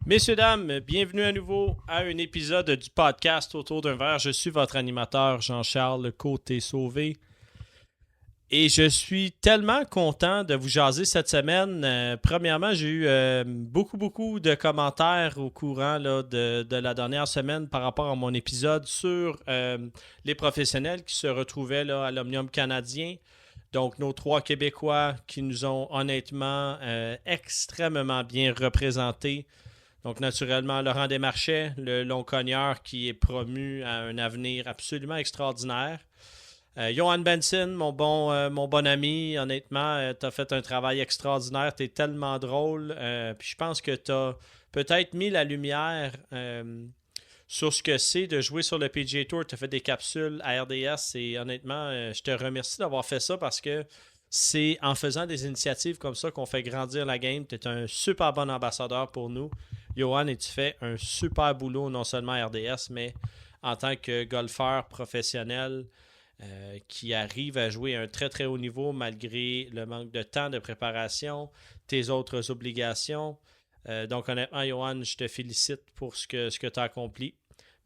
Messieurs, dames, bienvenue à nouveau à un épisode du podcast Autour d'un verre. Je suis votre animateur Jean-Charles Côté-Sauvé et je suis tellement content de vous jaser cette semaine. Premièrement, j'ai eu beaucoup de commentaires au courant là, de la dernière semaine par rapport à mon épisode sur les professionnels qui se retrouvaient là, à l'Omnium canadien. Donc, nos trois Québécois qui nous ont honnêtement extrêmement bien représentés. Donc, naturellement, Laurent Desmarchais, le long-cogneur qui est promu à un avenir absolument extraordinaire. Johan Benson, mon bon ami, honnêtement, tu as fait un travail extraordinaire. Tu es tellement drôle. Puis je pense que tu as peut-être mis la lumière sur ce que c'est de jouer sur le PGA Tour. Tu as fait des capsules à RDS et honnêtement, je te remercie d'avoir fait ça parce que c'est en faisant des initiatives comme ça qu'on fait grandir la game. Tu es un super bon ambassadeur pour nous, Johan, et tu fais un super boulot non seulement à RDS, mais en tant que golfeur professionnel qui arrive à jouer à un très haut niveau malgré le manque de temps de préparation, tes autres obligations. Donc honnêtement, Johan, je te félicite pour ce que tu as accompli.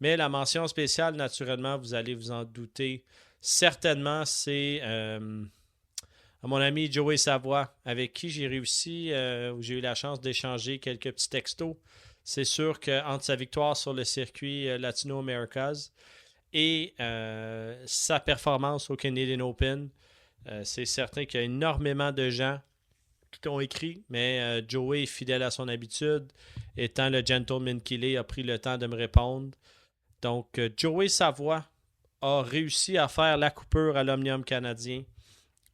Mais la mention spéciale, naturellement, vous allez vous en douter, certainement, c'est à mon ami Joey Savoie, avec qui j'ai réussi, où j'ai eu la chance d'échanger quelques petits textos. C'est sûr qu'entre sa victoire sur le circuit Latino Americas et sa performance au Canadian Open, c'est certain qu'il y a énormément de gens qui t'ont écrit, mais Joey est fidèle à son habitude. Étant le gentleman qu'il est, a pris le temps de me répondre. Donc, Joey Savoie a réussi à faire la coupure à l'Omnium canadien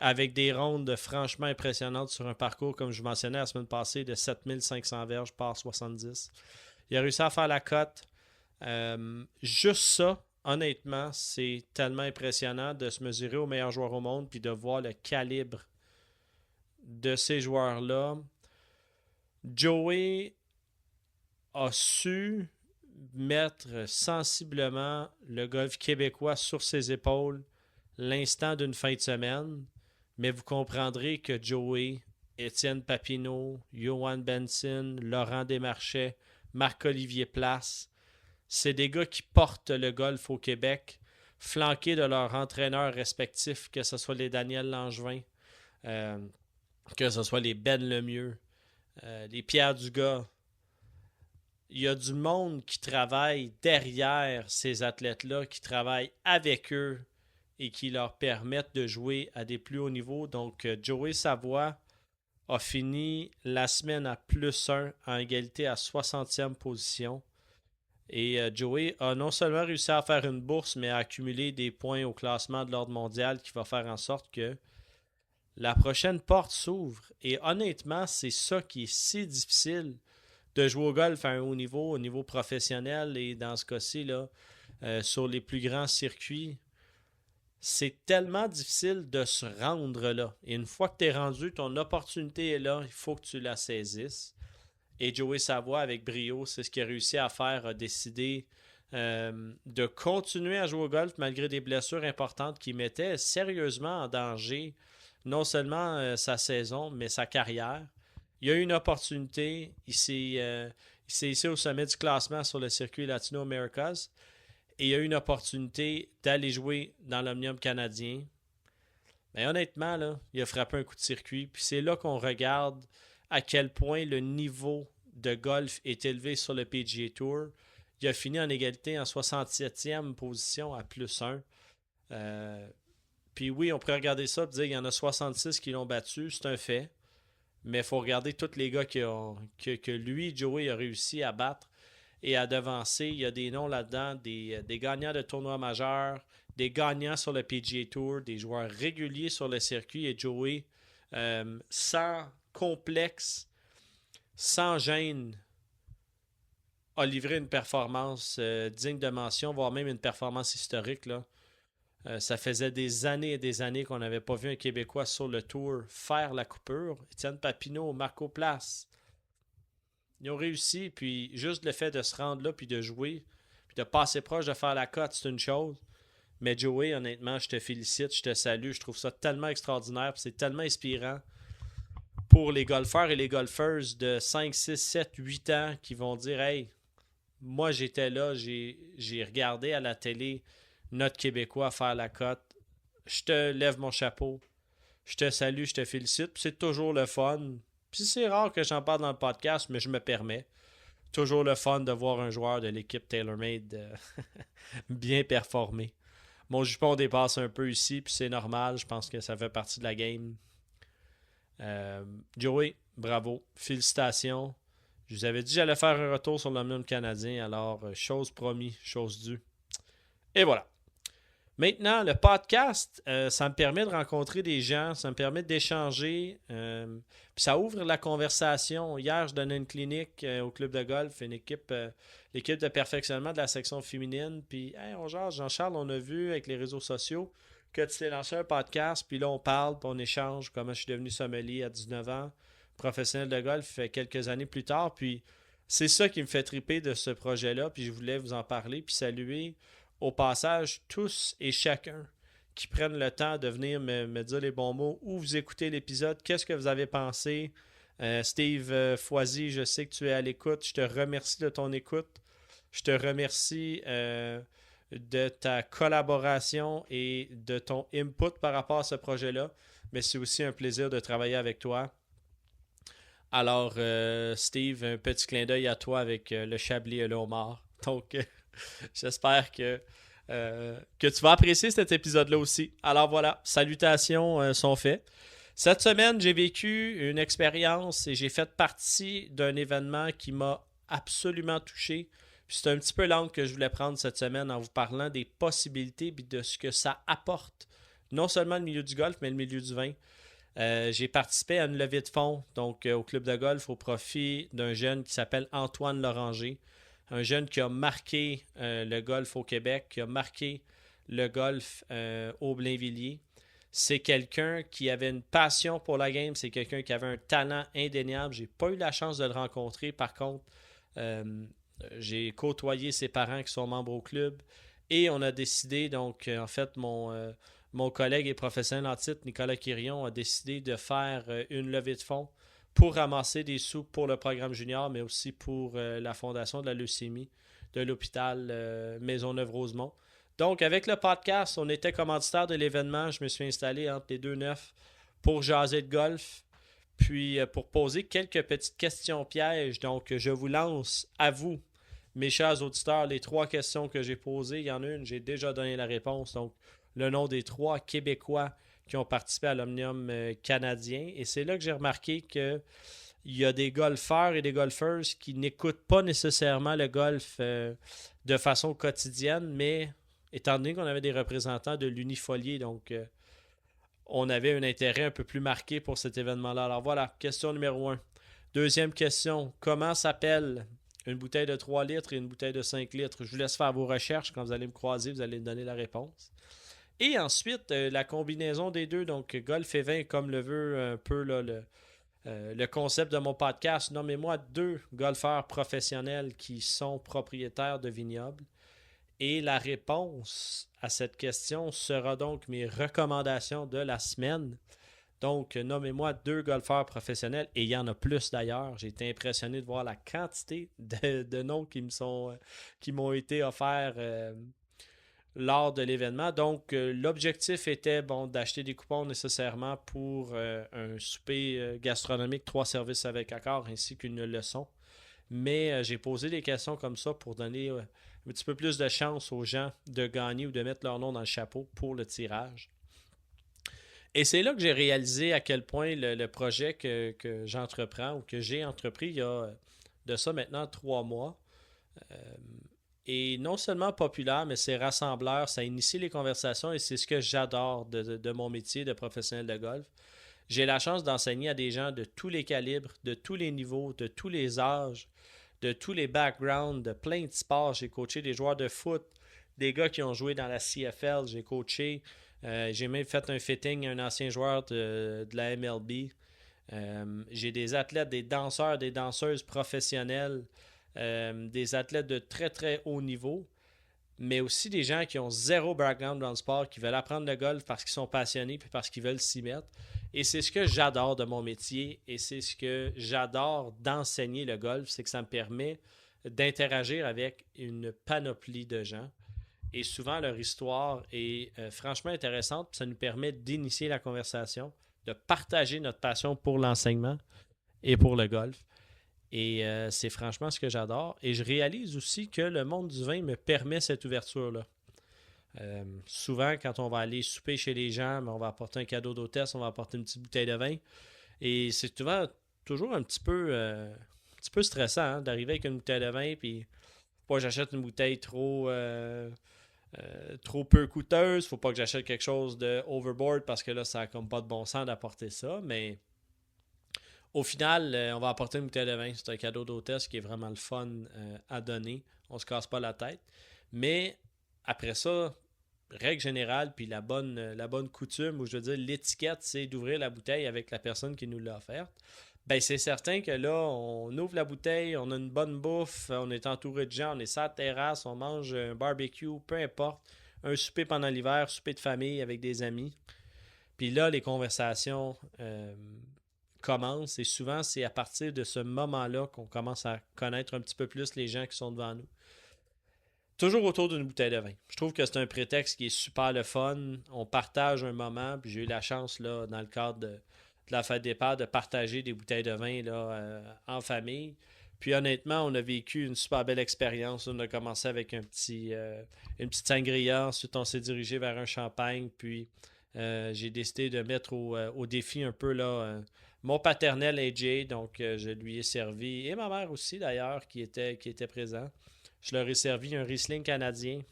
avec des rondes franchement impressionnantes sur un parcours, comme je mentionnais la semaine passée, de 7500 verges par 70. Il a réussi à faire la cote. Juste ça, honnêtement, c'est tellement impressionnant de se mesurer aux meilleurs joueurs au monde puis de voir le calibre de ces joueurs-là. Joey a su mettre sensiblement le golf québécois sur ses épaules l'instant d'une fin de semaine, mais vous comprendrez que Joey, Étienne Papineau, Johan Benson, Laurent Desmarchais, Marc-Olivier Place, c'est des gars qui portent le golf au Québec, flanqués de leurs entraîneurs respectifs, que ce soit les Daniel Langevin, euh, que ce soit les Ben Lemieux, les Pierre Dugas. Il y a du monde qui travaille derrière ces athlètes-là, qui travaille avec eux et qui leur permettent de jouer à des plus hauts niveaux. Donc, Joey Savoie a fini la semaine à +1 en égalité à 60e position. Et Joey a non seulement réussi à faire une bourse, mais à accumuler des points au classement de l'ordre mondial qui va faire en sorte que la prochaine porte s'ouvre. Et honnêtement, c'est ça qui est si difficile de jouer au golf à un haut niveau, au niveau professionnel et dans ce cas-ci, là, sur les plus grands circuits. C'est tellement difficile de se rendre là. Et une fois que tu es rendu, ton opportunité est là, il faut que tu la saisisses. Et Joey Savoie, avec brio, c'est ce qu'il a réussi à faire, a décidé de continuer à jouer au golf malgré des blessures importantes qui mettaient sérieusement en danger non seulement sa saison, mais sa carrière. Il y a eu une opportunité. Il s'est ici au sommet du classement sur le circuit Latino Americas. Et il y a eu une opportunité d'aller jouer dans l'Omnium canadien. Mais honnêtement, là, il a frappé un coup de circuit. Puis c'est là qu'on regarde à quel point le niveau de golf est élevé sur le PGA Tour. Il a fini en égalité en 67e position à +1. Puis oui, on pourrait regarder ça et dire qu'il y en a 66 qui l'ont battu. C'est un fait. Mais il faut regarder tous les gars que lui, Joey, a réussi à battre et à devancer. Il y a des noms là-dedans, des gagnants de tournois majeurs, des gagnants sur le PGA Tour, des joueurs réguliers sur le circuit. Et Joey, sans complexe, sans gêne, a livré une performance digne de mention, voire même une performance historique, là. Ça faisait des années et des années qu'on n'avait pas vu un Québécois sur le tour faire la coupure. Étienne Papineau, Marco Place, ils ont réussi. Puis juste le fait de se rendre là, puis de jouer, puis de passer proche de faire la cote, c'est une chose. Mais Joey, honnêtement, je te félicite, je te salue. Je trouve ça tellement extraordinaire, puis c'est tellement inspirant pour les golfeurs et les golfeuses de 5, 6, 7, 8 ans qui vont dire « Hey, moi j'étais là, j'ai regardé à la télé notre Québécois faire la cote. Je te lève mon chapeau. Je te salue, je te félicite. » Puis c'est toujours le fun. Puis c'est rare que j'en parle dans le podcast, mais je me permets. Toujours le fun de voir un joueur de l'équipe TaylorMade bien performer. Mon jupon dépasse un peu ici, puis c'est normal. Je pense que ça fait partie de la game. Joey, bravo. Félicitations. Je vous avais dit que j'allais faire un retour sur l'Omnium canadien, alors chose promis, chose due. Et voilà. Maintenant, le podcast, ça me permet de rencontrer des gens, ça me permet d'échanger, puis ça ouvre la conversation. Hier, je donnais une clinique au club de golf, l'équipe de perfectionnement de la section féminine, puis hey, Jean-Charles, on a vu avec les réseaux sociaux que tu t'es lancé un podcast, puis là, on parle, puis on échange comment je suis devenu sommelier à 19 ans, professionnel de golf quelques années plus tard, puis c'est ça qui me fait triper de ce projet-là, puis je voulais vous en parler, puis saluer au passage tous et chacun qui prennent le temps de venir me dire les bons mots ou vous écoutez l'épisode, qu'est-ce que vous avez pensé. Steve Foisy, je sais que tu es à l'écoute, je te remercie de ton écoute, je te remercie de ta collaboration et de ton input par rapport à ce projet-là, mais c'est aussi un plaisir de travailler avec toi. Alors Steve, un petit clin d'œil à toi avec le Chablis et le homard. Donc j'espère que tu vas apprécier cet épisode-là aussi. Alors voilà, salutations sont faites. Cette semaine, j'ai vécu une expérience et j'ai fait partie d'un événement qui m'a absolument touché. Puis c'est un petit peu l'angle que je voulais prendre cette semaine en vous parlant des possibilités et de ce que ça apporte. Non seulement le milieu du golf, mais le milieu du vin. J'ai participé à une levée de fonds donc au club de golf au profit d'un jeune qui s'appelle Antoine Loranger. Un jeune qui a marqué le golf au Québec, qui a marqué le golf au Blainvilliers. C'est quelqu'un qui avait une passion pour la game, c'est quelqu'un qui avait un talent indéniable. J'ai pas eu la chance de le rencontrer. Par contre, j'ai côtoyé ses parents qui sont membres au club et on a décidé, donc en fait, mon collègue et professionnel en titre, Nicolas Quirion, a décidé de faire une levée de fonds pour ramasser des sous pour le programme junior, mais aussi pour la fondation de la leucémie de l'hôpital Maisonneuve-Rosemont. Donc, avec le podcast, on était commanditaire de l'événement. Je me suis installé entre les deux neufs pour jaser de golf, puis pour poser quelques petites questions pièges. Donc, je vous lance à vous, mes chers auditeurs, les 3 questions que j'ai posées. Il y en a une, j'ai déjà donné la réponse. Donc, le nom des 3 Québécois qui ont participé à l'Omnium canadien. Et c'est là que j'ai remarqué qu'il y a des golfeurs et des golfeuses qui n'écoutent pas nécessairement le golf de façon quotidienne, mais étant donné qu'on avait des représentants de l'Unifolier, donc on avait un intérêt un peu plus marqué pour cet événement-là. Alors voilà, question numéro 1. Deuxième question, comment s'appelle une bouteille de 3 litres et une bouteille de 5 litres? Je vous laisse faire vos recherches. Quand vous allez me croiser, vous allez me donner la réponse. Et ensuite, la combinaison des deux, donc golf et vin, comme le veut un peu là, le concept de mon podcast. Nommez-moi 2 golfeurs professionnels qui sont propriétaires de vignobles. Et la réponse à cette question sera donc mes recommandations de la semaine. Donc, nommez-moi 2 golfeurs professionnels, et il y en a plus d'ailleurs. J'ai été impressionné de voir la quantité de noms qui m'ont été offerts lors de l'événement. Donc, l'objectif était d'acheter des coupons nécessairement pour un souper gastronomique 3 services avec accord ainsi qu'une leçon. Mais j'ai posé des questions comme ça pour donner un petit peu plus de chance aux gens de gagner ou de mettre leur nom dans le chapeau pour le tirage. Et c'est là que j'ai réalisé à quel point le projet que j'entreprends ou que j'ai entrepris il y a de ça maintenant 3 mois est non seulement populaire, mais c'est rassembleur, ça initie les conversations et c'est ce que j'adore de mon métier de professionnel de golf. J'ai la chance d'enseigner à des gens de tous les calibres, de tous les niveaux, de tous les âges, de tous les backgrounds, de plein de sports. J'ai coaché des joueurs de foot, des gars qui ont joué dans la CFL, j'ai coaché, j'ai même fait un fitting à un ancien joueur de la MLB. J'ai des athlètes, des danseurs, des danseuses professionnelles, des athlètes de très très haut niveau. mais aussi des gens qui ont zéro background dans le sport, qui veulent apprendre le golf parce qu'ils sont passionnés puis parce qu'ils veulent s'y mettre. Et c'est ce que j'adore de mon métier et c'est ce que j'adore d'enseigner le golf, c'est que ça me permet d'interagir avec une panoplie de gens. Et souvent, leur histoire est franchement intéressante. Ça nous permet d'initier la conversation, de partager notre passion pour l'enseignement et pour le golf. Et c'est franchement ce que j'adore. Et je réalise aussi que le monde du vin me permet cette ouverture-là. Souvent, quand on va aller souper chez les gens, on va apporter un cadeau d'hôtesse, on va apporter une petite bouteille de vin. Et c'est souvent toujours un petit peu stressant d'arriver avec une bouteille de vin, puis pas que j'achète une bouteille trop peu coûteuse. Faut pas que j'achète quelque chose de overboard parce que là, ça n'a comme pas de bon sens d'apporter ça. Mais au final, on va apporter une bouteille de vin. C'est un cadeau d'hôtesse qui est vraiment le fun à donner. On se casse pas la tête. Mais après ça, règle générale, puis la bonne coutume, ou je veux dire l'étiquette, c'est d'ouvrir la bouteille avec la personne qui nous l'a offerte. Ben c'est certain que là, on ouvre la bouteille, on a une bonne bouffe, on est entouré de gens, on est sur la terrasse, on mange un barbecue, peu importe, un souper pendant l'hiver, souper de famille avec des amis. Puis là, les conversations commencent et souvent, c'est à partir de ce moment-là qu'on commence à connaître un petit peu plus les gens qui sont devant nous. Toujours autour d'une bouteille de vin. Je trouve que c'est un prétexte qui est super le fun. On partage un moment, puis j'ai eu la chance, là, dans le cadre de la fête des pères, de partager des bouteilles de vin là, en famille. Puis honnêtement, on a vécu une super belle expérience. On a commencé avec une petite sangria. Ensuite, on s'est dirigé vers un champagne. Puis j'ai décidé de mettre au défi un peu là, mon paternel AJ. Donc, je lui ai servi, et ma mère aussi d'ailleurs, qui était présent. Je leur ai servi un Riesling canadien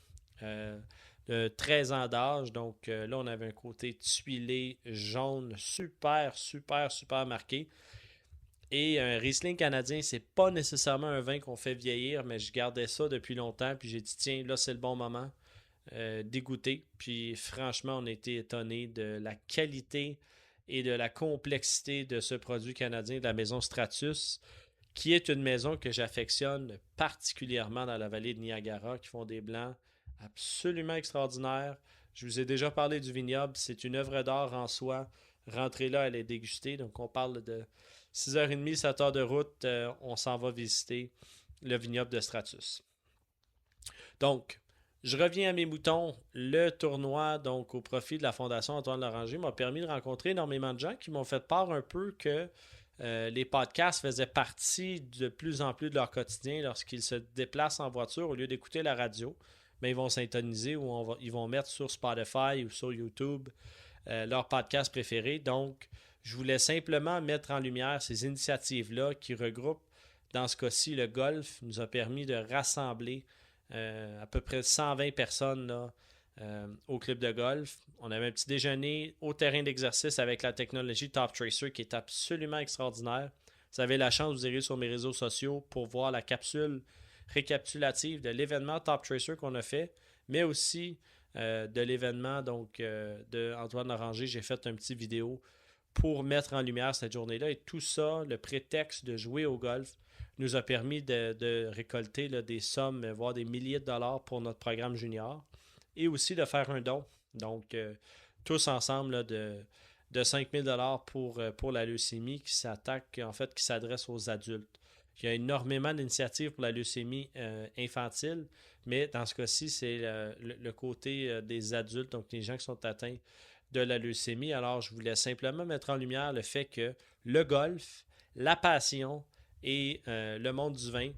de 13 ans d'âge. Donc là, on avait un côté tuilé, jaune, super, super, super marqué. Et un Riesling canadien, c'est pas nécessairement un vin qu'on fait vieillir, mais je gardais ça depuis longtemps. Puis j'ai dit, tiens, là, c'est le bon moment d'y. Puis franchement, on a été étonnés de la qualité et de la complexité de ce produit canadien de la maison Stratus, qui est une maison que j'affectionne particulièrement dans la vallée de Niagara, qui font des blancs absolument extraordinaires. Je vous ai déjà parlé du vignoble, c'est une œuvre d'art en soi. Rentrez là, elle est dégustée. Donc on parle de 6h30, 7h de route, on s'en va visiter le vignoble de Stratus. Donc, je reviens à mes moutons. Le tournoi, donc au profit de la Fondation Antoine Loranger, m'a permis de rencontrer énormément de gens qui m'ont fait part un peu que les podcasts faisaient partie de plus en plus de leur quotidien lorsqu'ils se déplacent en voiture. Au lieu d'écouter la radio, mais ils vont syntoniser ou ils vont mettre sur Spotify ou sur YouTube leur podcast préféré. Donc, je voulais simplement mettre en lumière ces initiatives-là qui regroupent, dans ce cas-ci, le golf, nous a permis de rassembler à peu près 120 personnes là, au club de golf. On avait un petit déjeuner au terrain d'exercice avec la technologie Top Tracer qui est absolument extraordinaire. Vous avez la chance, vous irez sur mes réseaux sociaux pour voir la capsule récapitulative de l'événement Top Tracer qu'on a fait, mais aussi de l'événement donc de Antoine Loranger. J'ai fait un petit vidéo pour mettre en lumière cette journée-là et tout ça, le prétexte de jouer au golf, nous a permis de récolter là, des sommes, voire des milliers de dollars pour notre programme junior et aussi de faire un don. Donc, tous ensemble là, de 5 000 $ pour la leucémie qui s'attaque, en fait, qui s'adresse aux adultes. Il y a énormément d'initiatives pour la leucémie infantile, mais dans ce cas-ci, c'est le côté des adultes, donc les gens qui sont atteints de la leucémie. Alors, je voulais simplement mettre en lumière le fait que le golf, la passion et le monde du vin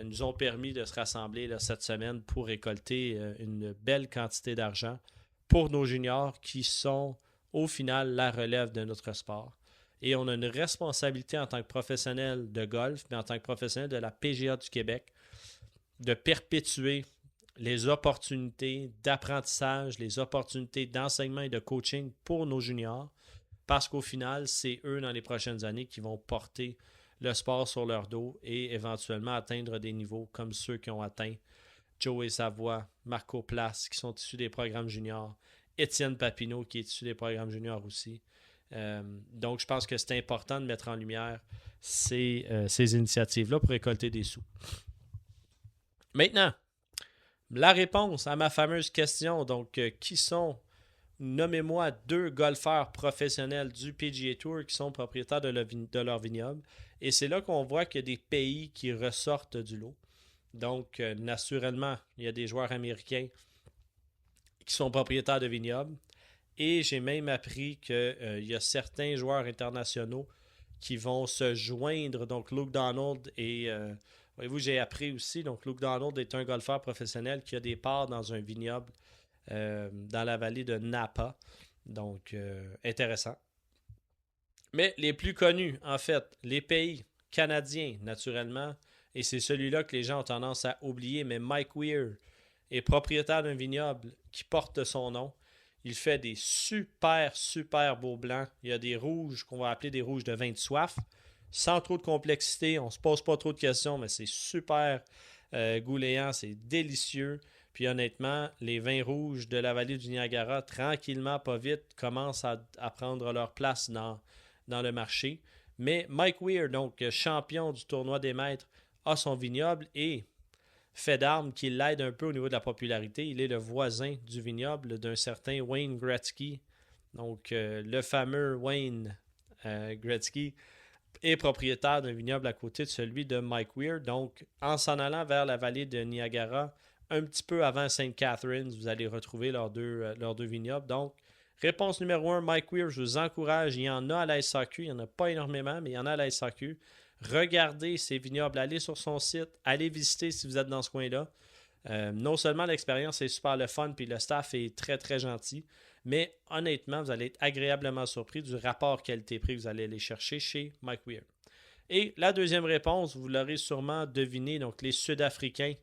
nous ont permis de se rassembler là, cette semaine pour récolter une belle quantité d'argent pour nos juniors qui sont au final la relève de notre sport. Et on a une responsabilité en tant que professionnel de golf, mais en tant que professionnel de la PGA du Québec, de perpétuer les opportunités d'apprentissage, les opportunités d'enseignement et de coaching pour nos juniors, parce qu'au final, c'est eux dans les prochaines années qui vont porter le sport sur leur dos et éventuellement atteindre des niveaux comme ceux qui ont atteint Joey Savoie, Marco Place, qui sont issus des programmes juniors, Étienne Papineau, qui est issu des programmes juniors aussi. Donc, je pense que c'est important de mettre en lumière ces initiatives-là pour récolter des sous. Maintenant, La réponse à ma fameuse question, donc qui sont, nommez-moi 2 golfeurs professionnels du PGA Tour qui sont propriétaires de leur vignoble. Et c'est là qu'on voit qu'il y a des pays qui ressortent du lot. Donc, naturellement, il y a des joueurs américains qui sont propriétaires de vignobles. Et j'ai même appris qu'il y a certains joueurs internationaux qui vont se joindre. Donc, Luke Donald et... voyez-vous, j'ai appris aussi. Donc, Luke Donald est un golfeur professionnel qui a des parts dans un vignoble dans la vallée de Napa. Donc, intéressant. Mais les plus connus, en fait, les pays canadiens, naturellement, et c'est celui-là que les gens ont tendance à oublier, mais Mike Weir est propriétaire d'un vignoble qui porte son nom. Il fait des super, super beaux blancs. Il y a des rouges qu'on va appeler des rouges de vin de soif. Sans trop de complexité, on ne se pose pas trop de questions, mais c'est super gouléant, c'est délicieux. Puis honnêtement, les vins rouges de la vallée du Niagara, tranquillement, pas vite, commencent à prendre leur place dans le marché. Mais Mike Weir, donc champion du tournoi des maîtres, a son vignoble et fait d'armes qui l'aide un peu au niveau de la popularité. Il est le voisin du vignoble d'un certain Wayne Gretzky. Donc le fameux Wayne Gretzky est propriétaire d'un vignoble à côté de celui de Mike Weir. Donc en s'en allant vers la vallée de Niagara, un petit peu avant St. Catharines, vous allez retrouver leurs deux vignobles. Donc réponse numéro 1, Mike Weir, je vous encourage. Il y en a à la SAQ. Il n'y en a pas énormément, mais il y en a à la SAQ. Regardez ces vignobles. Allez sur son site. Allez visiter si vous êtes dans ce coin-là. Non seulement l'expérience est super le fun, puis le staff est très, très gentil, mais honnêtement, vous allez être agréablement surpris du rapport qualité-prix que vous allez aller chercher chez Mike Weir. Et la deuxième réponse, vous l'aurez sûrement deviné, donc les Sud-Africains.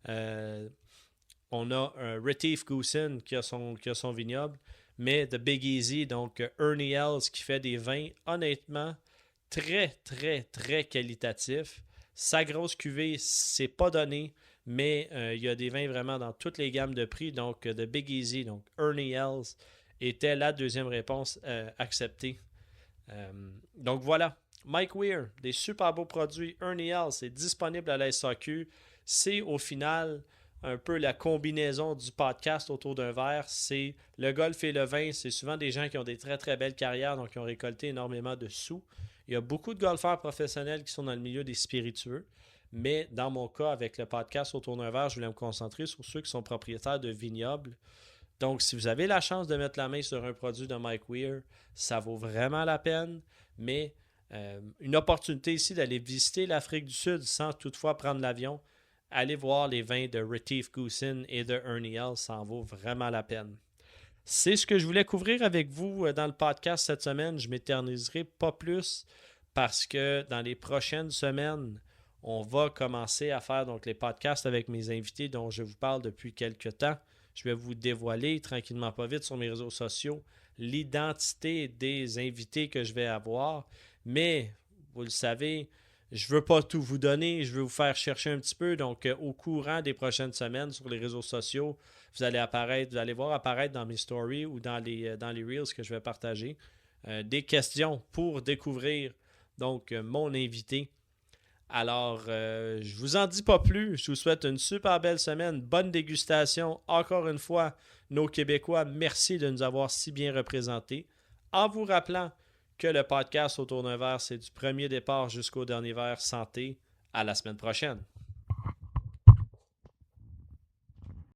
On a Retief Goosen qui a son vignoble. Mais The Big Easy, donc Ernie Els qui fait des vins, honnêtement, très, très, très qualitatifs. Sa grosse cuvée, c'est pas donné, mais il y a des vins vraiment dans toutes les gammes de prix. Donc, The Big Easy, donc Ernie Els, était la deuxième réponse acceptée. Donc voilà, Mike Weir, des super beaux produits. Ernie Els, c'est disponible à la SAQ. C'est au final un peu la combinaison du podcast autour d'un verre, c'est le golf et le vin. C'est souvent des gens qui ont des très très belles carrières, donc qui ont récolté énormément de sous. Il y a beaucoup de golfeurs professionnels qui sont dans le milieu des spiritueux, mais dans mon cas, avec le podcast autour d'un verre, je voulais me concentrer sur ceux qui sont propriétaires de vignobles. Donc, si vous avez la chance de mettre la main sur un produit de Mike Weir, ça vaut vraiment la peine, mais une opportunité ici d'aller visiter l'Afrique du Sud sans toutefois prendre l'avion. Allez voir les vins de Retief Goosen et de Ernie Els, ça en vaut vraiment la peine. C'est ce que je voulais couvrir avec vous dans le podcast cette semaine. Je ne m'éterniserai pas plus parce que dans les prochaines semaines, on va commencer à faire donc les podcasts avec mes invités dont je vous parle depuis quelques temps. Je vais vous dévoiler tranquillement pas vite sur mes réseaux sociaux l'identité des invités que je vais avoir. Mais, vous le savez, je ne veux pas tout vous donner, je veux vous faire chercher un petit peu. Donc, au courant des prochaines semaines sur les réseaux sociaux, vous allez voir apparaître dans mes stories ou dans les Reels que je vais partager des questions pour découvrir donc mon invité. Alors, je vous en dis pas plus. Je vous souhaite une super belle semaine. Bonne dégustation. Encore une fois, nos Québécois, merci de nous avoir si bien représentés. En vous rappelant que le podcast autour d'un verre, c'est du premier départ jusqu'au dernier verre. Santé. À la semaine prochaine.